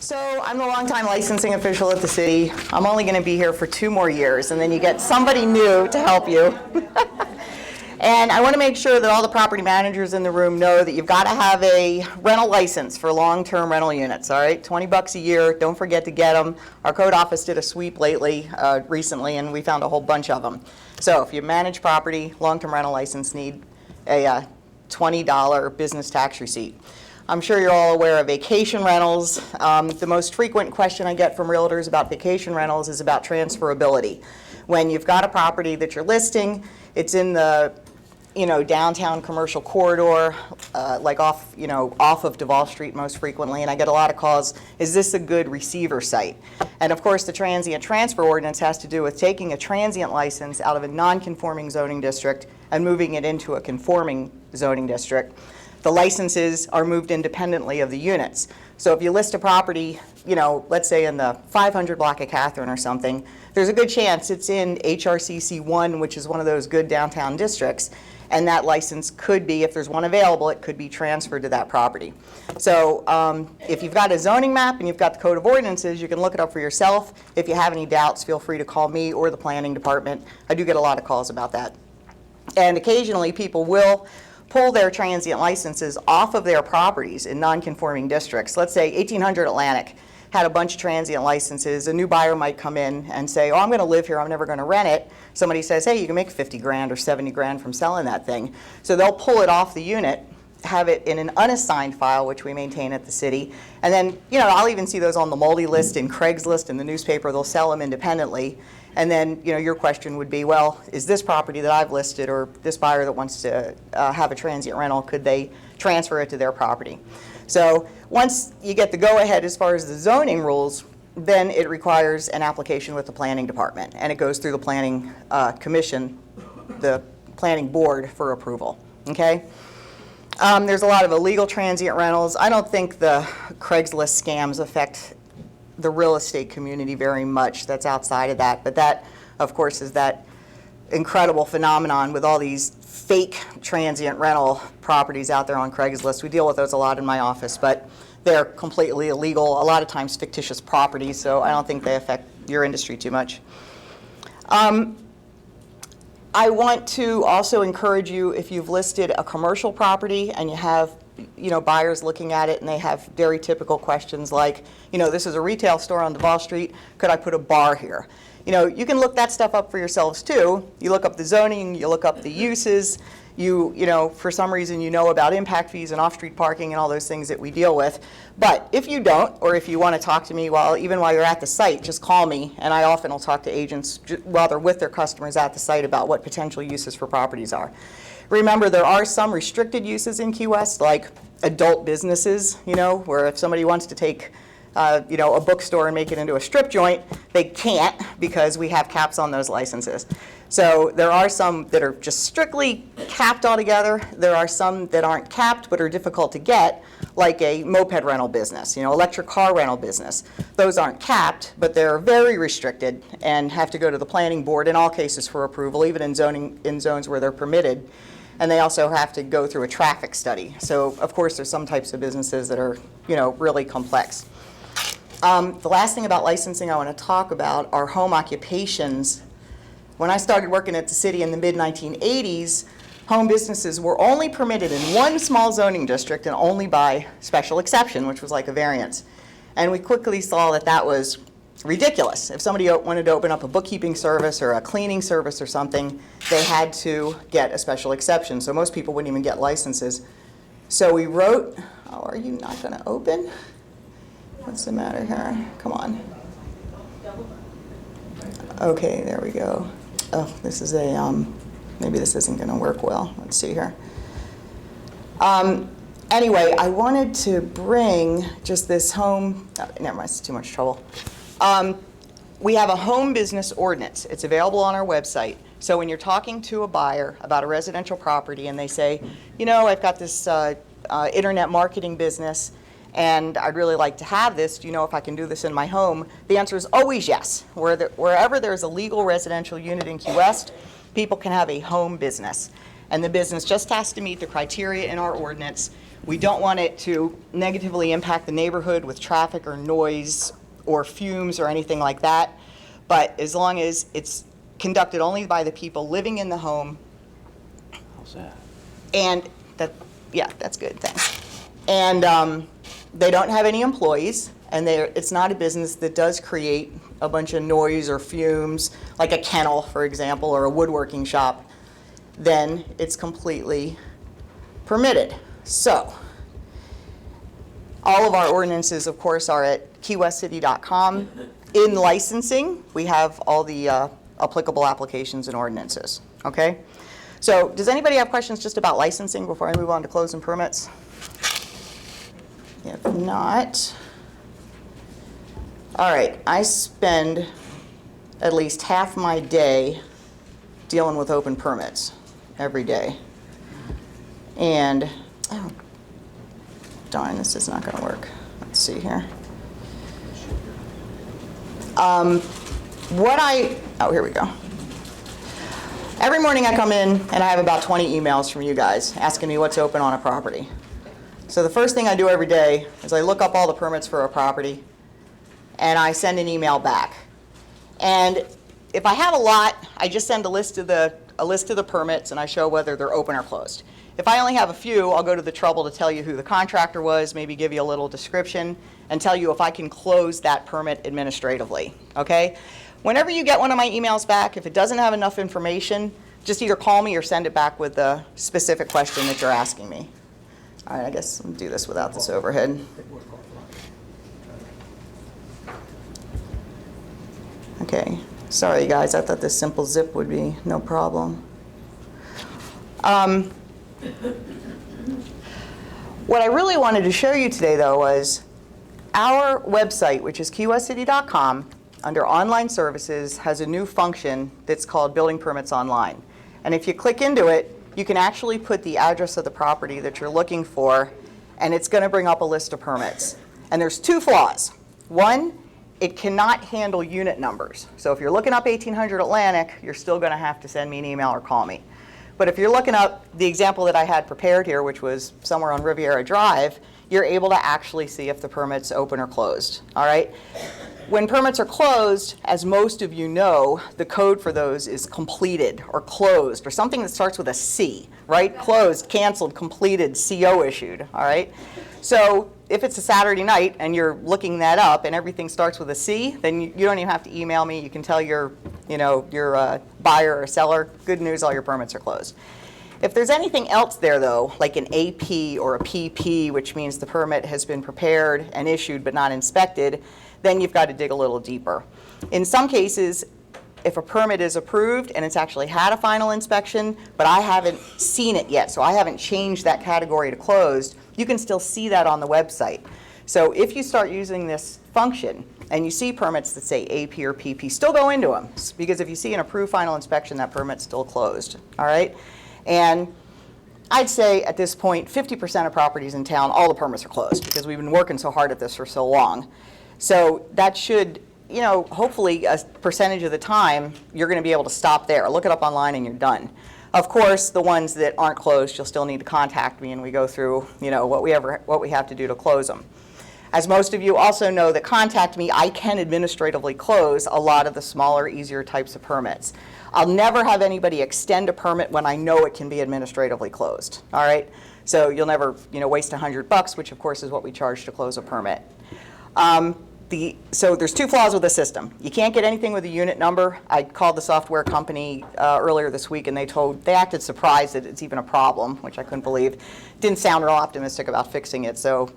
So I'm the longtime licensing official at the city. I'm only going to be here for 2 more years, and then you get somebody new to help you. And I want to make sure that all the property managers in the room know that you've got to have a rental license for long-term rental units, all right? $20 a year, don't forget to get them. Our code office did a sweep recently, and we found a whole bunch of them. So if you manage property, long-term rental license, need a $20 business tax receipt. I'm sure you're all aware of vacation rentals. The most frequent question I get from realtors about vacation rentals is about transferability. When you've got a property that you're listing, it's in the downtown commercial corridor, like off of Duval Street most frequently, and I get a lot of calls, is this a good receiver site? And of course the transient transfer ordinance has to do with taking a transient license out of a non-conforming zoning district and moving it into a conforming zoning district. The licenses are moved independently of the units. So if you list a property, let's say in the 500 block of Catherine or something, there's a good chance it's in HRCC 1, which is one of those good downtown districts, and that license could be, if there's one available, it could be transferred to that property. So if you've got a zoning map and you've got the code of ordinances, you can look it up for yourself. If you have any doubts, feel free to call me or the planning department. I do get a lot of calls about that. And occasionally people will pull their transient licenses off of their properties in non-conforming districts. Let's say 1800 Atlantic had a bunch of transient licenses. A new buyer might come in and say, oh, I'm going to live here, I'm never going to rent it. Somebody says, hey, you can make 50 grand or 70 grand from selling that thing. So they'll pull it off the unit, have it in an unassigned file, which we maintain at the city. And then, I'll even see those on the Moldy list, in Craigslist, in the newspaper. They'll sell them independently. And then, your question would be, well, is this property that I've listed, or this buyer that wants to have a transient rental, could they transfer it to their property? So once you get the go-ahead as far as the zoning rules, then it requires an application with the planning department, and it goes through the planning commission, the planning board, for approval. Okay? There's a lot of illegal transient rentals. I don't think the Craigslist scams affect the real estate community very much. That's outside of that. But that, of course, is that incredible phenomenon with all these fake transient rental properties out there on Craigslist. We deal with those a lot in my office, but they're completely illegal, a lot of times fictitious properties, so I don't think they affect your industry too much. I want to also encourage you, if you've listed a commercial property and you have buyers looking at it and they have very typical questions like, this is a retail store on Duval Street, could I put a bar here? You can look that stuff up for yourselves too. You look up the zoning, you look up the uses, for some reason about impact fees and off-street parking and all those things that we deal with. But if you don't, or if you want to talk to me even while you're at the site, just call me, and I often will talk to agents while they're with their customers at the site about what potential uses for properties are. Remember, there are some restricted uses in Key West, like adult businesses, where if somebody wants to take a bookstore and make it into a strip joint, they can't, because we have caps on those licenses. So there are some that are just strictly capped altogether. There are some that aren't capped but are difficult to get, like a moped rental business, electric car rental business. Those aren't capped, but they're very restricted and have to go to the planning board in all cases for approval, even in zones where they're permitted. And they also have to go through a traffic study. So of course there's some types of businesses that are really complex. The last thing about licensing I want to talk about are home occupations. When I started working at the city in the mid-1980s, home businesses were only permitted in one small zoning district and only by special exception, which was like a variance. And we quickly saw that that was ridiculous. If somebody wanted to open up a bookkeeping service or a cleaning service or something, they had to get a special exception. So most people wouldn't even get licenses. So we wrote, oh, are you not going to open? What's the matter here? Come on. Okay, there we go. Oh, this is a, maybe this isn't going to work well. Let's see here. Anyway, I wanted to bring just this home, never mind, it's too much trouble. We have a home business ordinance. It's available on our website. So when you're talking to a buyer about a residential property and they say, I've got this internet marketing business and I'd really like to have this, do you know if I can do this in my home? The answer is always yes. Wherever there's a legal residential unit in Key West, people can have a home business. And the business just has to meet the criteria in our ordinance. We don't want it to negatively impact the neighborhood with traffic or noise or fumes or anything like that. But as long as it's conducted only by the people living in the home. How's that? And that, yeah, that's good, thanks. And they don't have any employees, and it's not a business that does create a bunch of noise or fumes, like a kennel, for example, or a woodworking shop, then it's completely permitted. So, all of our ordinances, of course, are at keywestcity.com. In licensing, we have all the applicable applications and ordinances, okay? So, does anybody have questions just about licensing before I move on to closing permits? If not, all right, I spend at least half my day dealing with open permits every day. And, oh, darn, this is not gonna work. Let's see here. Oh, here we go. Every morning I come in and I have about 20 emails from you guys asking me what's open on a property. So the first thing I do every day is I look up all the permits for a property and I send an email back. And if I have a lot, I just send a list of the permits and I show whether they're open or closed. If I only have a few, I'll go to the trouble to tell you who the contractor was, maybe give you a little description, and tell you if I can close that permit administratively, okay? Whenever you get one of my emails back, if it doesn't have enough information, just either call me or send it back with the specific question that you're asking me. All right, I guess I'll do this without this overhead. Okay, sorry guys, I thought this simple zip would be no problem. What I really wanted to show you today though was our website, which is keywestcity.com, under online services, has a new function that's called Building Permits Online. And if you click into it, you can actually put the address of the property that you're looking for, and it's going to bring up a list of permits. And there's two flaws. One, it cannot handle unit numbers. So if you're looking up 1800 Atlantic, you're still going to have to send me an email or call me. But if you're looking up the example that I had prepared here, which was somewhere on Riviera Drive, you're able to actually see if the permit's open or closed, all right? When permits are closed, as most of you know, the code for those is completed or closed or something that starts with a C, right? Closed, canceled, completed, CO issued, all right? So if it's a Saturday night and you're looking that up and everything starts with a C, then you don't even have to email me. You can tell your buyer or seller, good news, all your permits are closed. If there's anything else there though, like an AP or a PP, which means the permit has been prepared and issued but not inspected, then you've got to dig a little deeper. In some cases, if a permit is approved and it's actually had a final inspection, but I haven't seen it yet, so I haven't changed that category to closed, you can still see that on the website. So if you start using this function and you see permits that say AP or PP, still go into them, because if you see an approved final inspection, that permit's still closed, all right? And I'd say at this point, 50% of properties in town, all the permits are closed, because we've been working so hard at this for so long. So that should, hopefully a percentage of the time, you're going to be able to stop there. Look it up online and you're done. Of course, the ones that aren't closed, you'll still need to contact me and we go through, what we have to do to close them. As most of you also know that contact me, I can administratively close a lot of the smaller, easier types of permits. I'll never have anybody extend a permit when I know it can be administratively closed, all right? So you'll never, waste $100, which of course is what we charge to close a permit. So there's two flaws with the system. You can't get anything with a unit number. I called the software company earlier this week and they acted surprised that it's even a problem, which I couldn't believe. Didn't sound real optimistic about fixing it, so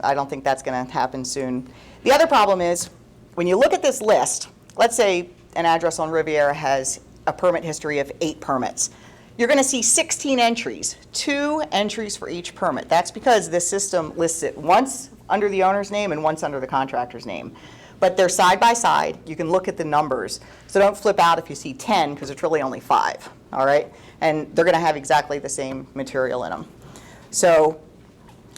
I don't think that's going to happen soon. The other problem is, when you look at this list, let's say an address on Riviera has a permit history of 8 permits. You're going to see 16 entries, 2 entries for each permit. That's because this system lists it once under the owner's name and once under the contractor's name. But they're side by side. You can look at the numbers. So don't flip out if you see 10, because it's really only 5, all right? And they're going to have exactly the same material in them. So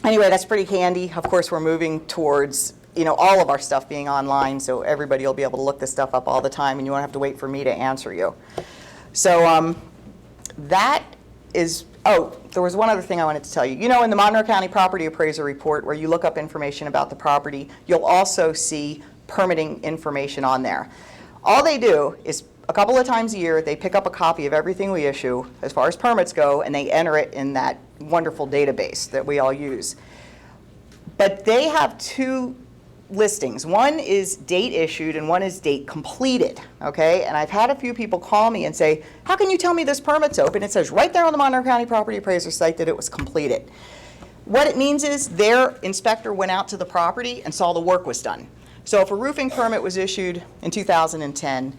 anyway, that's pretty handy. Of course, we're moving towards all of our stuff being online, so everybody will be able to look this stuff up all the time, and you won't have to wait for me to answer you. So that is Oh, there was one other thing I wanted to tell you. You know, in the Monroe County Property Appraiser Report, where you look up information about the property, you'll also see permitting information on there. All they do is a couple of times a year, they pick up a copy of everything we issue as far as permits go, and they enter it in that wonderful database that we all use. But they have two listings. One is date issued and one is date completed, okay? And I've had a few people call me and say, how can you tell me this permit's open? It says right there on the Monroe County Property Appraiser site that it was completed. What it means is their inspector went out to the property and saw the work was done. So if a roofing permit was issued in 2010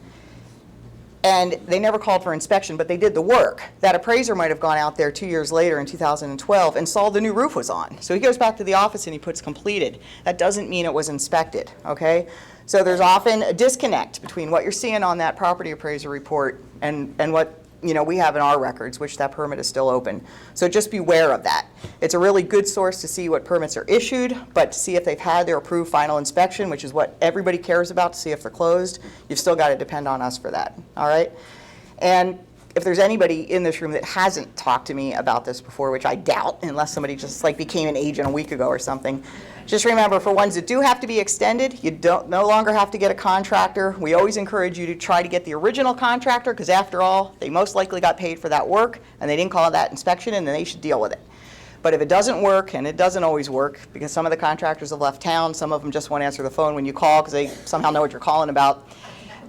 and they never called for inspection, but they did the work, that appraiser might have gone out there 2 years later in 2012 and saw the new roof was on. So he goes back to the office and he puts completed. That doesn't mean it was inspected, okay? So there's often a disconnect between what you're seeing on that property appraiser report and what we have in our records, which that permit is still open. So just beware of that. It's a really good source to see what permits are issued, but to see if they've had their approved final inspection, which is what everybody cares about to see if they're closed, you've still got to depend on us for that, all right? And if there's anybody in this room that hasn't talked to me about this before, which I doubt, unless somebody just became an agent a week ago or something, just remember, for ones that do have to be extended, you no longer have to get a contractor. We always encourage you to try to get the original contractor, because after all, they most likely got paid for that work, and they didn't call that inspection, and then they should deal with it. But if it doesn't work, and it doesn't always work, because some of the contractors have left town, some of them just won't answer the phone when you call because they somehow know what you're calling about,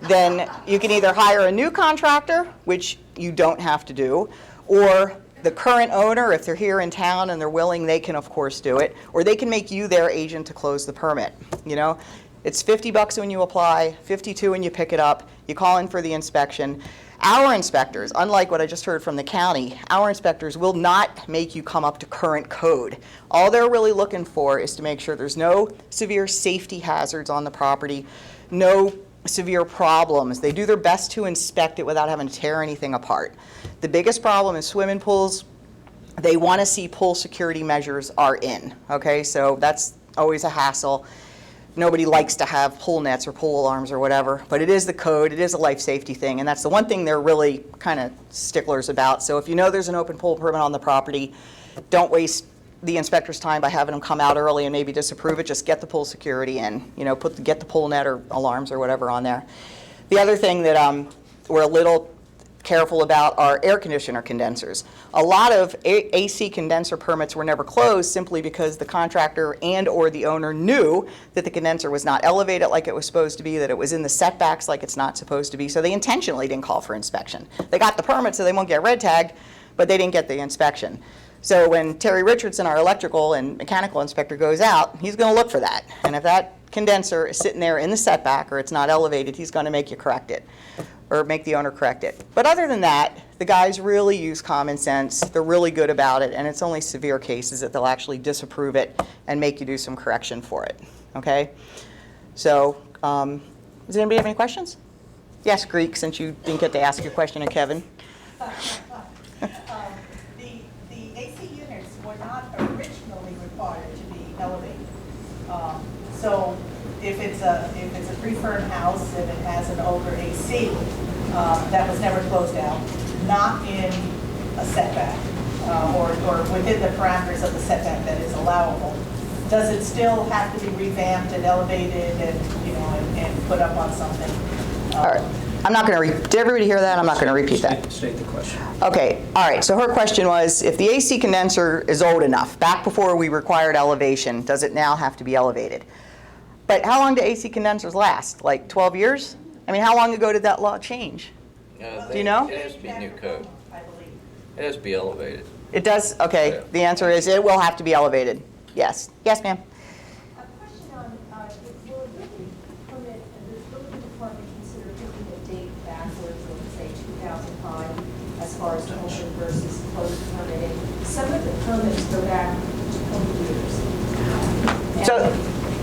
then you can either hire a new contractor, which you don't have to do, or the current owner, if they're here in town and they're willing, they can of course do it, or they can make you their agent to close the permit. It's $50 when you apply, $52 when you pick it up. You call in for the inspection. Our inspectors, unlike what I just heard from the county, our inspectors will not make you come up to current code. All they're really looking for is to make sure there's no severe safety hazards on the property, no severe problems. They do their best to inspect it without having to tear anything apart. The biggest problem is swimming pools. They want to see pool security measures are in, okay? So that's always a hassle. Nobody likes to have pool nets or pool alarms or whatever, but it is the code, it is a life safety thing, and that's the one thing they're really kind of sticklers about. So if you know there's an open pool permit on the property, don't waste the inspector's time by having them come out early and maybe disapprove it. Just get the pool security in, get the pool net or alarms or whatever on there. The other thing that we're a little careful about are air conditioner condensers. A lot of AC condenser permits were never closed simply because the contractor and or the owner knew that the condenser was not elevated like it was supposed to be, that it was in the setbacks like it's not supposed to be, so they intentionally didn't call for inspection. They got the permit so they won't get red tagged, but they didn't get the inspection. So when Terry Richardson, our electrical and mechanical inspector, goes out, he's going to look for that. And if that condenser is sitting there in the setback or it's not elevated, he's going to make you correct it or make the owner correct it. But other than that, the guys really use common sense. They're really good about it, and it's only severe cases that they'll actually disapprove it and make you do some correction for it. Okay? So, does anybody have any questions? Yes, Greek, since you didn't get to ask your question to Kevin. The AC units were not originally required to be elevated. So if it's a prefab house and it has an older AC that was never closed out, not in a setback or within the parameters of the setback that is allowable, does it still have to be revamped and elevated and put up on something? All right. I'm not going to did everybody hear that? I'm not going to repeat that. State the question. Okay, all right, so her question was, if the AC condenser is old enough, back before we required elevation, does it now have to be elevated? But how long do AC condensers last? Like 12 years? I mean, how long ago did that law change? Do you know? It has to be new code. I believe. It has to be elevated. It does? Okay, Yeah. the answer is it will have to be elevated. Yes. Yes, ma'am. A question on, will a building permit, does the building department consider taking a date backwards, let's say 2005, as far as open versus closed permitting? Some of the permits go back to 20 years. So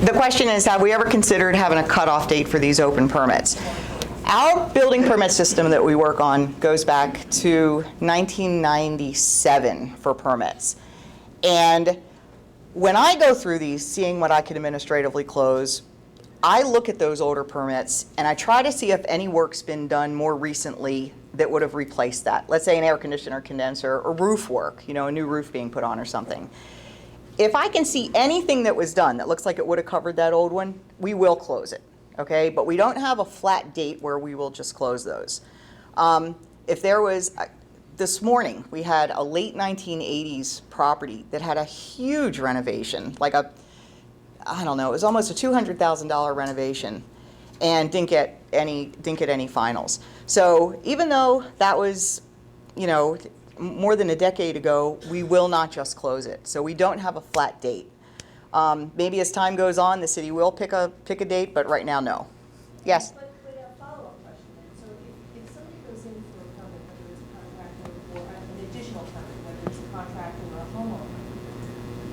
the question is, have we ever considered having a cutoff date for these open permits? Our building permit system that we work on goes back to 1997 for permits. And when I go through these, seeing what I can administratively close, I look at those older permits and I try to see if any work's been done more recently that would have replaced that. Let's say an air conditioner, condenser, or roof work, you know, a new roof being put on or something. If I can see anything that was done that looks like it would have covered that old one, we will close it, okay? But we don't have a flat date where we will just close those. If there was, this morning, we had a late 1980s property that had a huge renovation, like a, I don't know, it was almost a $200,000 renovation, and didn't get any finals. So even though that was, you know, more than a decade ago, we will not just close it. So we don't have a flat date. Maybe as time goes on, the city will pick a date, but right now, no. Yes? But a follow-up question then, so if somebody goes in for a permit, whether it's a contractor or an additional permit, whether it's a contractor or a homeowner,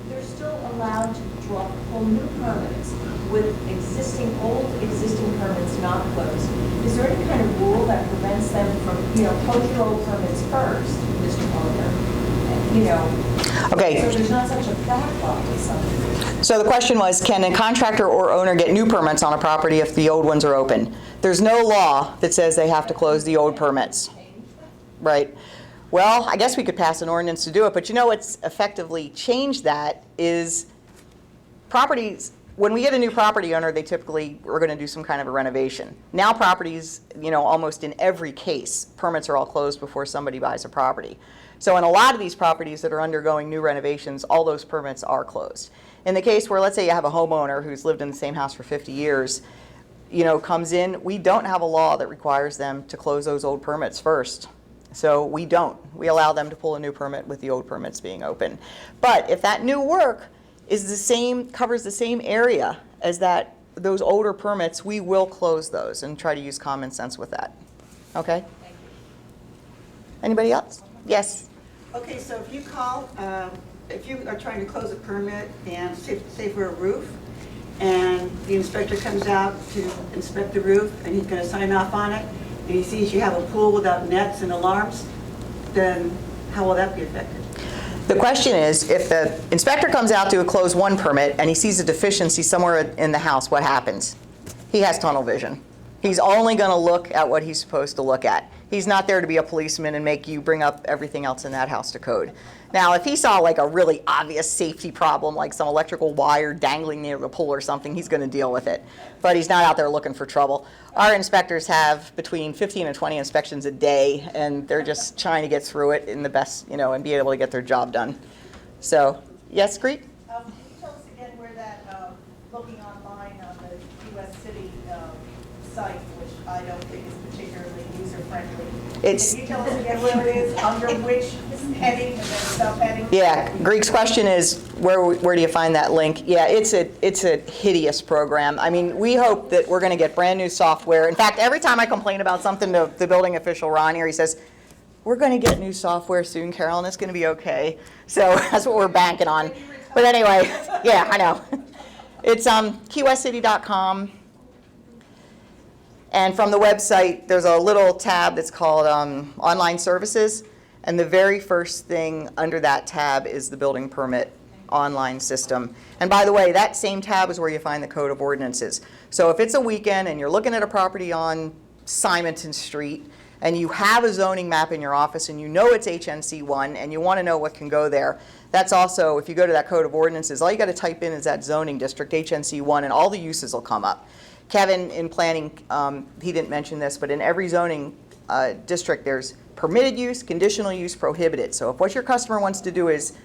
they're still allowed to draw whole new permits with existing permits not closed. Is there any kind of rule that prevents them from, you know, close your old permits first, Mr. Owner? You know, Okay. so there's not such a backlog with something. So the question was, can a contractor or owner get new permits on a property if the old ones are open? There's no law that says they have to close the old permits. Right. Well, I guess we could pass an ordinance to do it, but you know what's effectively changed that is properties, when we get a new property owner, they typically are going to do some kind of a renovation. Now properties, you know, almost in every case, permits are all closed before somebody buys a property. So in a lot of these properties that are undergoing new renovations, all those permits are closed. In the case where, let's say you have a homeowner who's lived in the same house for 50 years, you know, comes in, we don't have a law that requires them to close those old permits first. So we don't. We allow them to pull a new permit with the old permits being open. But if that new work is the same, covers the same area as those older permits, we will close those and try to use common sense with that. Okay? Anybody else? Yes. Okay, so if you call, if you are trying to close a permit and say for a roof, and the inspector comes out to inspect the roof and he's going to sign off on it, and he sees you have a pool without nets and alarms, then how will that be affected? The question is, if the inspector comes out to close one permit and he sees a deficiency somewhere in the house, what happens? He has tunnel vision. He's only going to look at what he's supposed to look at. He's not there to be a policeman and make you bring up everything else in that house to code. Now, if he saw like a really obvious safety problem, like some electrical wire dangling near the pool or something, he's going to deal with it. But he's not out there looking for trouble. Our inspectors have between 15 and 20 inspections a day, and they're just trying to get through it in the best, you know, and be able to get their job done. So, yes, Crete? Can you tell us again where that, looking online on the US City site, which I don't think is particularly user-friendly. It's- Can you tell us again where it is, under which heading and then subheading? Yeah, Greek's question is, where do you find that link? Yeah, it's a hideous program. I mean, we hope that we're going to get brand new software. In fact, every time I complain about something to the building official, Ron here, he says, we're going to get new software soon, Carolyn, it's going to be okay. So that's what we're banking on. But anyway, yeah, I know. It's keywestcity.com. And from the website, there's a little tab that's called Online Services. And the very first thing under that tab is the building permit online system. And by the way, that same tab is where you find the code of ordinances. So if it's a weekend and you're looking at a property on Simonton Street and you have a zoning map in your office and you know it's HNC1 and you want to know what can go there, that's also, if you go to that code of ordinances, all you got to type in is that zoning district, HNC1, and all the uses will come up. Kevin, in planning, he didn't mention this, but in every zoning district, there's permitted use, conditional use, prohibited. So if what your customer wants to do is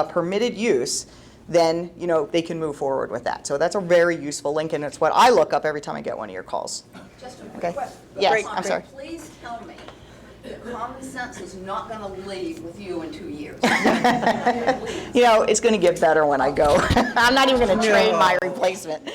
permitted use, then you know they can move forward with that. So that's a very useful link, and it's what I look up every time I get one of your calls. Just a quick Okay. question. Yes, I'm sorry. Please tell me that common sense is not going to leave with you in 2 years. You know, it's going to get better when I go. I'm not even going to trade my replacement.